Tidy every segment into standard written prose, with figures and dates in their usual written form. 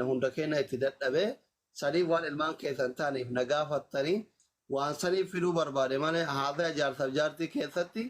hunda keenya itti dadhabee sanii waan ilmaan keessan taaniif nagaafattanii waan sanii fiduu barbaade malee haadha jaarsaaf jaartii keessatti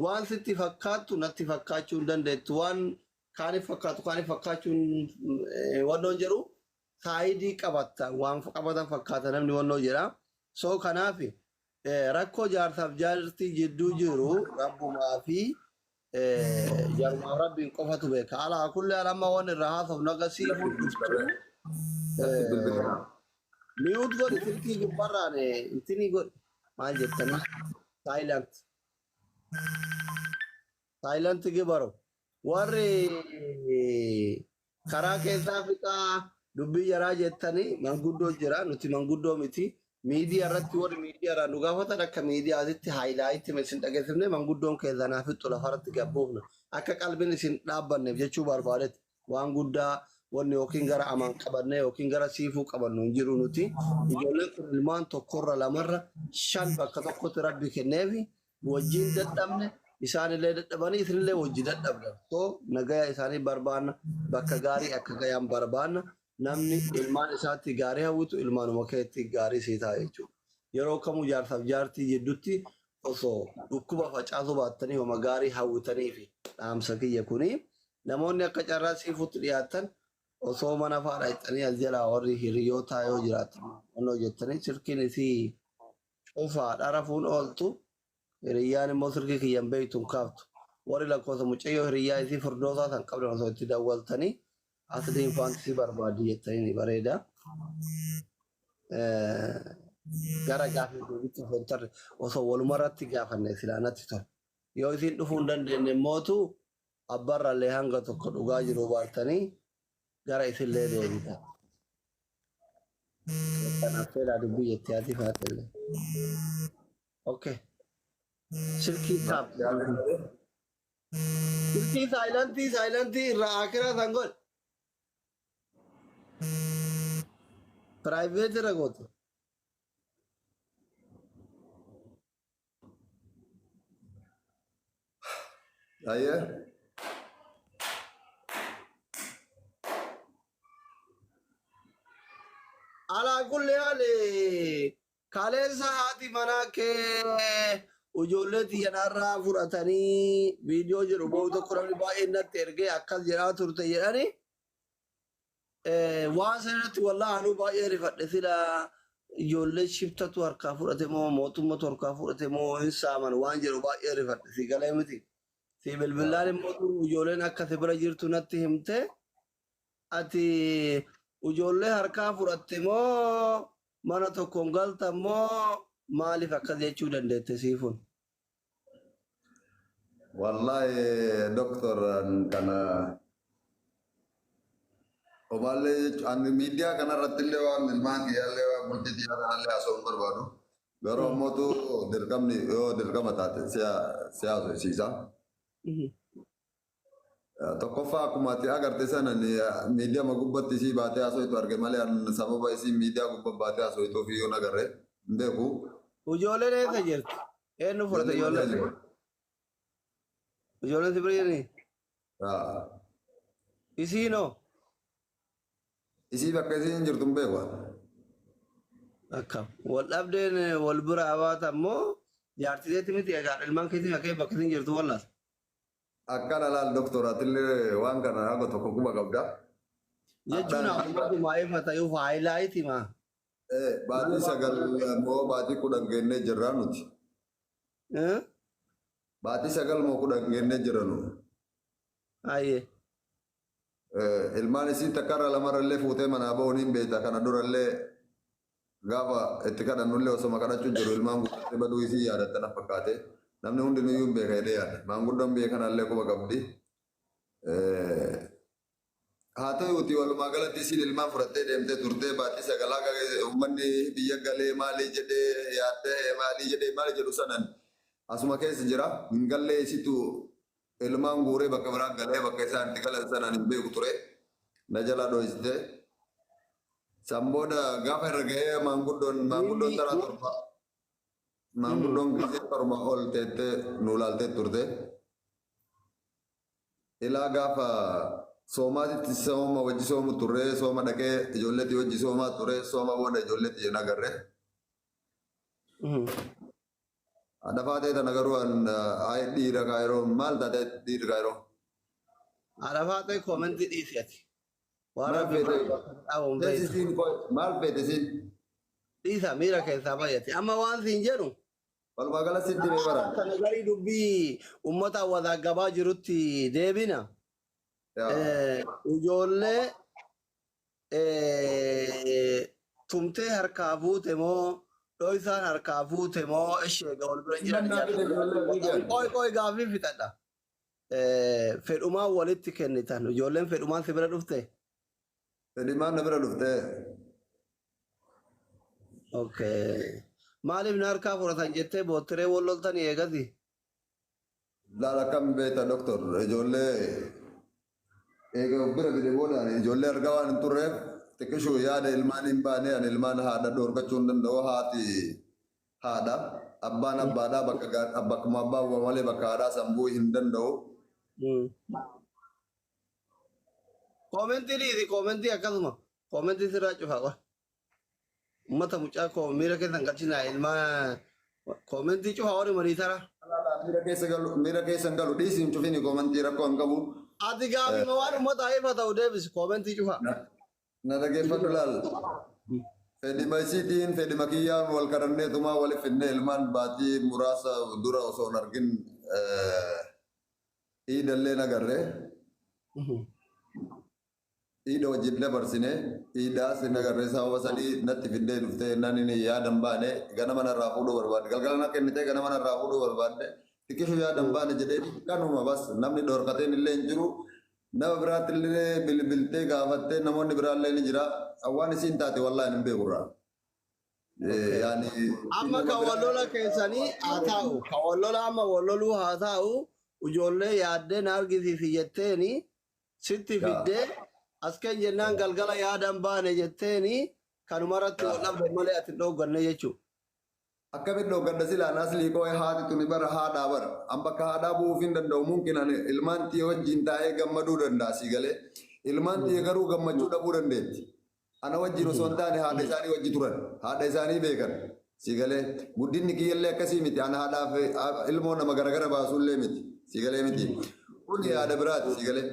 waan sitti fakkaattu natti fakkaachuu hin dandeettu waan kaaniif fakkaachuu wannoon jedhu saayidii qabatta waan qabatan fakkaata namni wannoo jedha soo kanaaf rakkoo jaarsaaf jaartii jidduu jiru rabbumaa fi jarmaa rabbiin qofatu beeka alaa kulli alamma waan irraa haasofnu agarsiifu miyuut godhi silkii gubbarraan intini godhi maal jettanii Thailand gibaro warri karaa keessaa fixaa dubbii jaraa jettanii manguddoo jira nuti manguddoo miti miidiyaa irratti warri miidiyaa irraa nu gaafatan akka miidiyaatitti haayilaayitti isin dhageessifne manguddoon keessanaa fixu lafarratti gabbuufna akka qalbiin isin dhaabbanneef jechuu barbaadetti waan guddaa wanni yookiin gara amaan qabanne yookiin gara siifuu qabannu hin jiru nuti ijoolleen kun ilmaan tokkorra lamarra shan bakka tokkotti rabbi kenneefi wajjin dadhabne isaanillee dadhabanii isinillee wajji dadhabne too nagaya isaanii barbaanna bakka gaarii akka gayaan barbaanna namni ilmaan isaatti gaarii hawwitu ilmaanuma keetti gaarii sii ta'a jechuudha yeroo kamuu jaarsaaf jaartii jidduutti osoo dhukkuba facaasuu baattanii homa gaarii hawwitanii fi dhaamsa kiyya kuni namoonni akka carraa siifuutti dhiyaatan osoo mana faadha ittanii as jalaa warri hiriyoota yoo jiraatan onnoo jettanii sirkiin isii cufaadha rafuun ooltu hiriyyaan immoo sirkii kiyyan beektuun kaaftu warri lakkoofsa mucayyoo hiriyyaa isii furdootaa san qabdan osoo itti dawwaltanii asliin faantisii barbaadii jettanii bareeda gara gaafii duubitti fontarre osoo walumarratti gaafanne silaanatti tole yoo isiin dhufuu hin dandeenye mootu abbarrallee hanga tokko dhugaa jiru baartanii gara isillee deebita. Kanaaf fedhaa dubbii jettee ati faatelle. Okay. Silkii taap. Silkii saayilantii irraa akira sangol. Private irra goote. Ayyee. Ala kulli haali kaleessa haati manaa kee ijoollee xiyyaarraa fudhatanii viidiyoo jedhu boo'u tokko namni baay'een natti ergee akkas jedhaa turte jedhanii waan sanatti wallaahi anuu baay'ee rifadhe sila ijoollee shiftatu harkaa fudhate moo mootummatu harkaa fudhate moo hin saaman waan jedhu baay'ee rifadhe si galee miti si bilbilaan immoo ijoolleen akka si bira jirtu natti himte ati ijoollee harkaa fudhatte moo mana tokkoon galta moo maaliif akkas jechuu dandeette siifun? Wallahi doktor kana oballe an media kana ratille waan ilmaan kiyyalle waan bultii yaadalle asoon barbaadu garuu mootu dirqamni yoo dirqama taate siyaa siisa. Tokkoffaa akkuma ati agarte sana miidiyaa magubbatti isii baatee haasoo arge malee sababa isii miidiyaa gubbaa baatee haasoo itoo fi yoon agarre hin beeku. Ijoolleen eessa jirti? Eenyu fudhate ijoolleen? Ijoolleen si bira isiinoo? Isii bakka isiin jirtu hin beeku. Akkam wal dhabdeen wal bira hawaata ammoo jaartiseetti miti egaa ilmaan keetiin akka bakka isiin jirtu wallaas. Akkana laal doktoraatillee waan kana haga tokko quba qabda. Jechuun akkuma ifata yoo haayilaayiti maa. Baatii sagal moo baatii kudhan geennee jirra nuti. Baatii sagal moo kudhan geennee jirra nu. Ayyee. Ilmaan isii takkarra lamarrallee fuutee manaa ba'uuniin beekta kana durallee gaafa itti kadhannullee osoo kadhachuu jiru ilmaan guuttattee baduu isii yaadattana fakkaate. Namni hundi nuyyuu hin beeka jedhee yaada. Maanguddoon beekanallee quba qabdi. Haa ta'uuti walumaa galatti isiin ilmaan fudhattee deemtee turtee baatii sagalaa uummanni biyya galee maalii jedhee yaaddee maalii jedhee maali jedhu sanan asuma keessa jira. Hin gallee isitu ilmaan guuree bakka biraa galee bakka isaan itti galan sanaan hin beeku ture. Na jala dho'isite. Sambooda gaafa irra gahee maanguddoon taraa torba. Maanguddoon gisee torba ol teettee nu laaltee turte. Ilaa gaafa Soomaatitti sooma wajji soomu turre sooma dhaqee ijoolleetti wajji soomaa ture sooma booda ijoolleetti jenna agarre. Adafaa ta'e tana garuu dhiira kaayiroo maal taate dhiira kaayiroo. Adafaa ta'e koomentii dhiisiyati. Maal feete siin? Dhiisa miira keessaa baay'ate. Amma waan siin jedhu. Walumaa gala sitti mee bara. Kana garii dubbii uummata wadaagabaa jirutti deebina. Ijoollee tumtee harkaa fuute moo dho'isaan harkaa fuute moo isheega wal bira jiran qoy gaaffii fixadha. Fedhumaan walitti kennitan ijoolleen fedhumaan si bira dhufte. Fedhimaan na bira dhufte. Okay. Maaliif na harkaa fudhatan jettee boottiree wal loltanii eegati? Laala kam beekta doktor ijoollee eega bira bide boodaan ijoollee argaa waan hin turreef xiqqishuu yaada ilmaan hin baane ani ilmaan haadha dhoorgachuu hin danda'u haati haadha abbaan abbaadhaa bakkuma abbaa malee bakka haadhaa sambuu hin danda'u. Koomentii dhiisi koomentii akkasuma koomentii sirraa cufaa qaba. Ummata mucaa miira keessan galchinaa ilmaa koomentii cufaa warri marii tara. Miira keessan galu dhiisiin cufini koomentii rakkoo hin qabu. Ati gaaffii waan ummata haifa ta'u deebisi koomentii cufaa. Na dhaggeeffadhu laal. Fedhima isiitiin fedhima kiyyaan wal kadhanneetumaa waliif finnee ilmaan baatii muraasa dura osoo hin argin iidallee nagarree. Ida wajjin dabarsine idaa sin agarree sababa sadii natti fiddee dhuftee nani yaadan baane ganama narraa fuudhuu barbaadde galgala na kennitee ganama narraa fuudhuu barbaadde xiqqishu yaadan baane jedhee kanuma bas namni dhoorkateen illee hin jiru nama biraatti illee bilbiltee gaafattee namoonni biraallee ni jira waan isiin taate wallaahi hin beekurraa. Amma kan wallola keessanii haa ta'u kan wallola amma walloluu haa ta'u ijoollee yaaddee na argisiisi jetteeni sitti fiddee. Asken jennaan galgala yaadan baane jetteeni kanumarratti wal dhabde malee ati dhoogganne jechuudha. Akkamitti dhoogganne silaa naslii koo haati tuni bara haadhaa bara. An bakka haadhaa bu'uuf hin danda'u mumkin ilmaan tiyya wajjin taa'ee gammaduu danda'a si galee. Ilmaan tiyya garuu gammachuu dhabuu dandeetti. Ana wajjin osoo hin taane haadha isaanii wajji turan. Haadha isaanii beekan si galee. Guddinni kiyyallee akkasii miti. Ana haadhaaf ilmoo nama garagara baasuullee miti si galee miti. Kun yaada biraati si galee.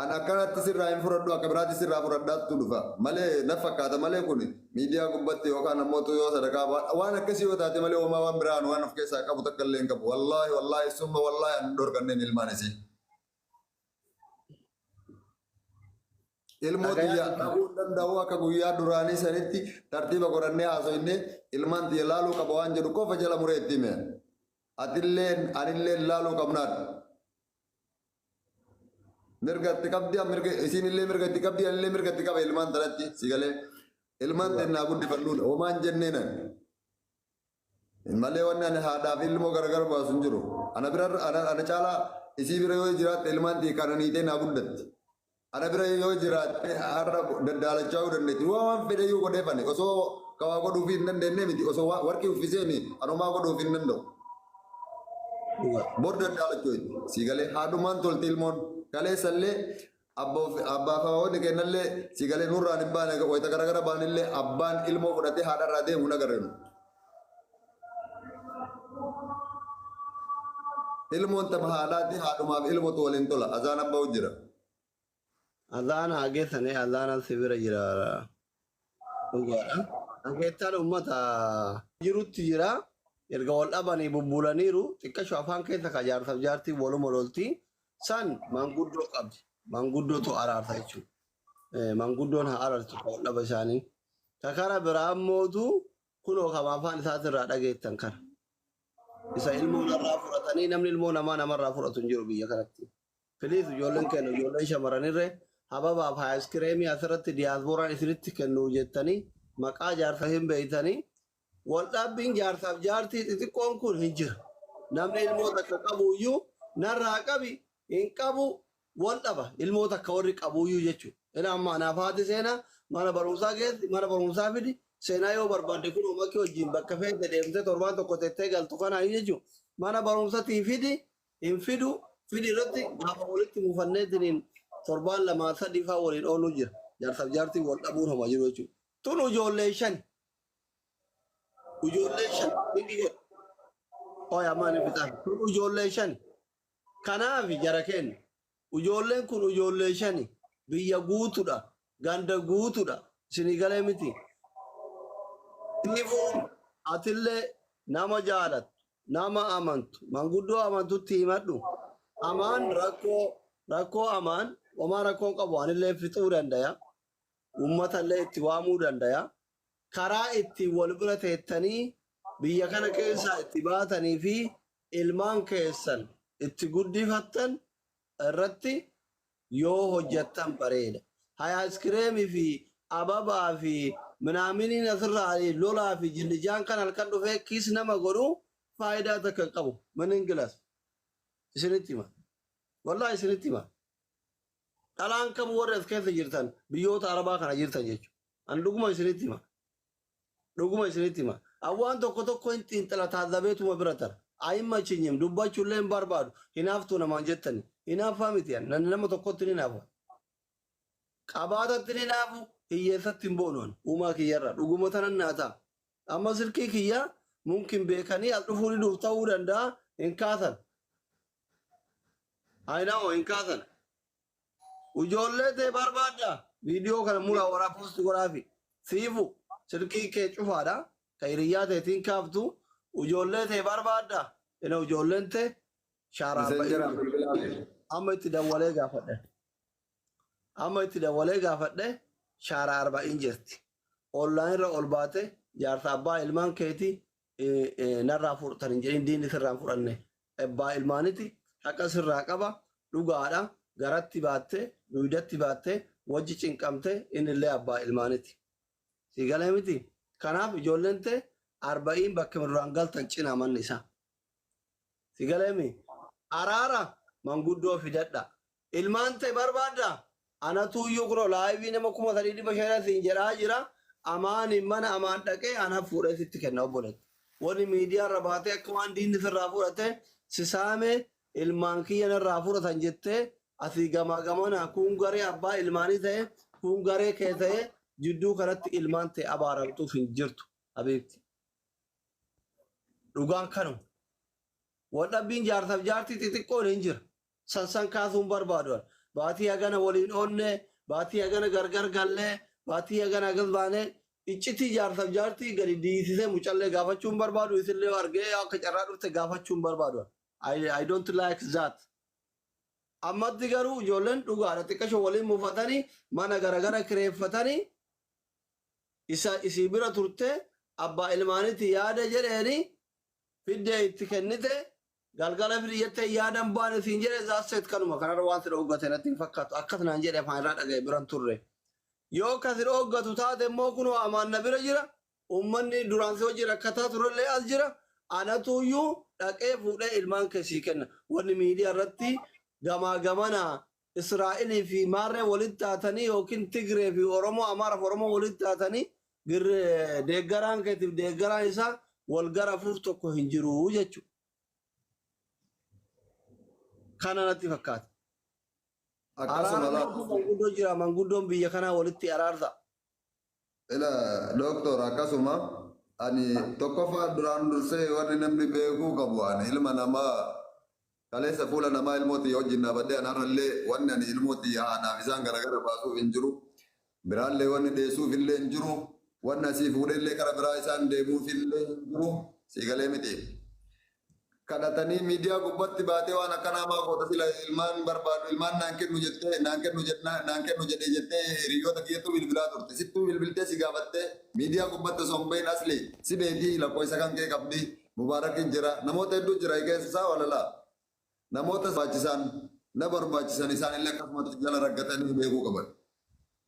Ana akkanatti sirraa hin fudhadhu akka biraatti sirraa fudhadhaattu dhufa malee na fakkaata malee kun miidiyaa gubbatti yookaan namoota yoo sadaqaa waan akkasii yoo taate malee homaa waan biraan waan of keessaa qabu takka illee hin qabu wallaahi summa wallaahi an dhorkanneen ilmaan isii. Ilmoo tiyya dhabuu danda'u akka guyyaa duraanii sanitti tartiiba godhannee haasoinne ilmaan tiyya laaluu qaba waan jedhu qofa jala muree itti hime. Atilleen anilleen laaluu qabnaadha. Mirga itti qabdi isin illee mirga itti qabdi anillee mirga itti qaba ilmaan tanatti si galee ilmaan tennaa guddifadhuudha homaan jenneenan malee wanni ani haadhaaf ilmoo gargar baasu hin jiru ana caalaa isii bira yoo jiraatte ilmaan tii kananiitee naa guddatti ana bira yoo jiraatte har'a daddaalachaa dandeetti waan fedhe yoo godheeffane osoo kawaa godhuuf hin dandeenye miti osoo warqii uffiseeni anumaa godhuuf hin danda'u bor daddaalachuu si galee haadhumaan tolti ilmoon. Kalee sallee abbaa faawwan kennallee si galee nurraan hin baane wayita garagara baanillee abbaan ilmoo fudhatee haadharraa deemu nagarreenu. Ilmoon tama haadhaatti haadhumaaf ilmootu waliin tola. Azaan abbaa jira. Azaan hageessanii azaan sibira jira. Dhugaadha. Hageettaan uummata jirutti jira. Erga wal dhabanii bubbulaniiru xiqqashu afaan keessa ka jaarsaaf jaartii waluma loltii. San manguddoo qabdi. Manguddootu araarsa jechuudha. Manguddoon haa araartu kan dhaba isaanii. Kakara biraa mootu kunoo kama afaan isaatirraa dhageettan kana. Isa ilmoo narraa fudhatanii namni ilmoo namarraa fudhatu hin jiru biyya kanatti. Filiis ijoolleen kennu ijoolleen shamarranirree hababaaf haayiskireemii asirratti diyaaspooraan isinitti kennu jettanii maqaa jaarsa hin beeytanii wal dhabbiin jaarsaaf jaartii xixiqqoon kun hin jira. Namni ilmoo takka qabuyyuu narraa qabi. In qabu wal dhaba ilmoota akka warri qabuyyuu jechuudha. Ina amma anaaf haati seenaa mana barumsaa keessi mana barumsaa fidi seenaa yoo barbaadde kun uumaki wajjin bakka feete deemtee torbaan tokko tettee galtu kanaa jechuudha. Mana barumsatii fidi hin fidu fidi irratti gaafa walitti muufannee diniin torbaan lamaa sadii fa'aa waliin oolu jira. Jaarsaaf jaartii wal dhabuun homaa jiru jechuudha. Tun ijoollee shan. Ijoollee shan. Hooyaa maaliif bitaan? Tun ijoollee shan. Kanaaf jara kenna. Ijoolleen kun ijoollee shani. Biyya guutuudha. Ganda guutuudha. Isinii galee miti. Tiifuu atillee nama jaalatu. Nama amantu. Manguddoo amantutti himadhu. Amaan rakkoo amaan. Wamaa rakkoon qabu anillee fixuu danda'a. Uummatallee itti waamuu danda'a. Karaa itti wal bira teettanii biyya kana keessaa itti baatanii fi ilmaan keessan itti guddifattan irratti yoo hojjettan bareeda. Hayaaskireemii fi ababaa fi minaaminiin asirraa lolaa fi jillijaan kan halkan dhufee kiis nama godhu faayidaa takka qabu. Mana Ingilaas isinitti hima. Wallaahi isinitti hima. Dhalaan qabu warra as keessa jirtan biyyoota arabaa kana jirtan jechuudha. Ani dhuguma isinitti hima. Dhuguma isinitti hima. Awwaan tokko hin xiinxala taazzabeetuma bira tara. Ayimma chinyim dubbachuullee hin barbaadu. Hinaaftuu namaan jettani. Hinaaffaa miti nama tokkotti ni naafa. Qabaatatti ni naafu hiyyeessatti hin boonuun uumaa kiyyarra dhuguma tanan naataa. Amma silkii kiyyaa mumkin beekanii as dhufuu ni dhuuf ta'uu danda'a hin kaasan. Ayinaa hin kaasan. Ijoollee ta'e barbaadda. Viidiyoo kana muraa waraa poosti godhaafi. Siifu silkii kee cufaadha. Ka hiriyyaa ta'etiin kaaftu. Ijoollee ta'e barbaadda. Ina ijoolleen ta'e shaaraa amma itti dawwalee gaafadhe. Amma itti dawwalee gaafadhe shaaraa 40 jirti. Online irra ol baate jaarsa abbaa ilmaan keetii narraa fudhatan hin jedhin diinni sirraan fudhanne. Abbaa ilmaaniti haqa sirraa qaba dhugaadha. Garatti baattee duudatti baattee wajji cinqamtee innillee abbaa ilmaaniti. Si galee miti. Kanaaf ijoolleen ta'e 40 bakka duraan galtan cinaa manni isaa. Si galee mi? Araara manguddoo fidadha. Ilmaan ta'e barbaadda. Anatu iyyuu kuro laayivii nama 3,500 siin jedhaa jira. Amaani mana amaan dhaqee ana fuudhee sitti kenna obboleetti. Wanni miidiyaa irra baatee akka waan diinni sirraa fudhate sisaamee ilmaan kiyya narraa fudhatan jettee asii gamaa gamana kun garee abbaa ilmaanii ta'e kun garee kee ta'e jidduu kanatti ilmaan ta'e abaaramtuuf hin jirtu abeekti. Dhugaan kanu. Wadhabbiin jaarsaaf jaartii xixiqqoon hin jira. Sansan kaasuun barbaadu. Baatii hagana waliin oonne, baatii hagana gargar gallee, baatii hagana agas baanee iccitii jaarsaaf jaartii gadi diisisee mucallee gaafachuun barbaadu isillee argee akka carraa dhufte gaafachuun barbaadu. I don't like that. Ammatti garuu ijoolleen dhugaadha xiqqasho waliin mufatanii mana garagara kireeffatanii isii bira turte abbaa ilmaanitti yaada jedheeni fiddee itti kennite galgala fidi jettee yaadan baane siin jedhe zaasseet kanuma kanarra waan sida hoggate natti hin fakkaatu akkas naan jedhe afaan irraa dhagaye biran turre. Yoo ka sida hoggatu taate immoo kunoo amaanna bira jira uummanni duraan si hojii rakkataa turellee as jira anatuyyuu dhaqee fuudhee ilmaan keessii kenna. Wanni miidiyaa irratti gamaa gamana Israa'elii fi maarree walitti taatanii yookiin Tigree fi Oromoo Amaaraaf Oromoo walitti taatanii deeggaraan keetiif deeggaraan isaa wal gara fuuf tokko hin jiru jechuudha. Kana natti fakkaata. Manguddoo jira manguddoon biyya kanaa walitti araarsa. Ila doktor akkasuma ani tokkoffaa duraan dursee warri namni beekuu qabu ani ilma namaa kaleessa fuula namaa ilmootii wajjin dhaabadhee anarrallee wanni ani ilmootii haadhaaf isaan garagara baasuuf hin jiru. Biraallee wanni dheessuuf illee hin jiru. Wanni asii fuudhellee kara biraa isaan deemuuf illee hin jiru. Siigalee miti. Kadhatanii miidiyaa gubbatti baatee waan akkanaa maa goota sila ilmaan barbaadu ilmaan naan kennu jettee naan kennu jedhee jettee hiriyoota kiyyattuu bilbilaa turte. Sittuu bilbiltee si gaafattee miidiyaa gubbatti sombeen asli si beekii lakkoofsa kan kee qabdi. Mubaarakin jira namoota hedduu jira keessa isaa walalaa. Namoota barbaachisan isaan illee akkasumatti jala raggatanii beekuu qaban.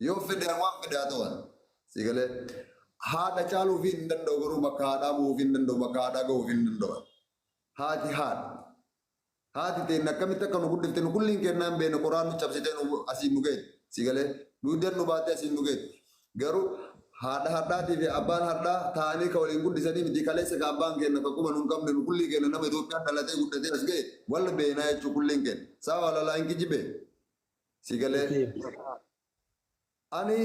Yoo fedhan waan fedhaa ta'an siigalee haadha caaluuf hin danda'u garuu bakka haadhaa bu'uuf hin danda'u bakka haadhaa ga'uuf hin danda'u. Haati ta'e akkamitti akka nu guddifte nu kulliin kennaan beena qoraan nu cabsitee asiin nu geetti siigalee duudeen nu baatee asiin nu geetti. Garuu haadha hardhaatii fi abbaan hardhaa ta'anii ka waliin guddisanii miti kaleessa ka abbaan kenna ka quba nu hin qabne nu kullii kenna nama Itoophiyaan dhalatee guddatee as ga'e wal beenaa jechuu kulliin kenna. Saa walalaa hin kijibee. Si galee. Ani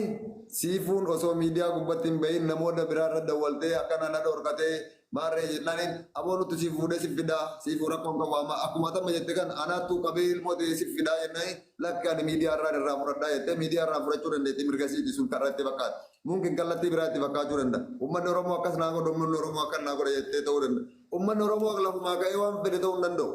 siifuun osoo miidiyaa gubbatti hin bahin namoota biraarra dawwaltee akkana na dhorkatee maarree jennaan aboo nuti si fuudhee si fidaa siifuun akkuma qabaama akkuma tamma jette kan anaattuu qabee ilmoo ta'ee si fidaa jennaan lakki ani miidiyaarraa irraa fudhadhaa jettee miidiyaarraa fudhachuu dandeetti mirga siiti sun karra itti fakkaata. Mungkin kallattii biraatti fakkaachuu danda'a. Uummanni Oromoo akkas naa godha uummanni Oromoo akkas naa godha jettee ta'uu danda'a. Uummanni Oromoo lafumaa ka'ee waan fedhe ta'uu hin danda'u.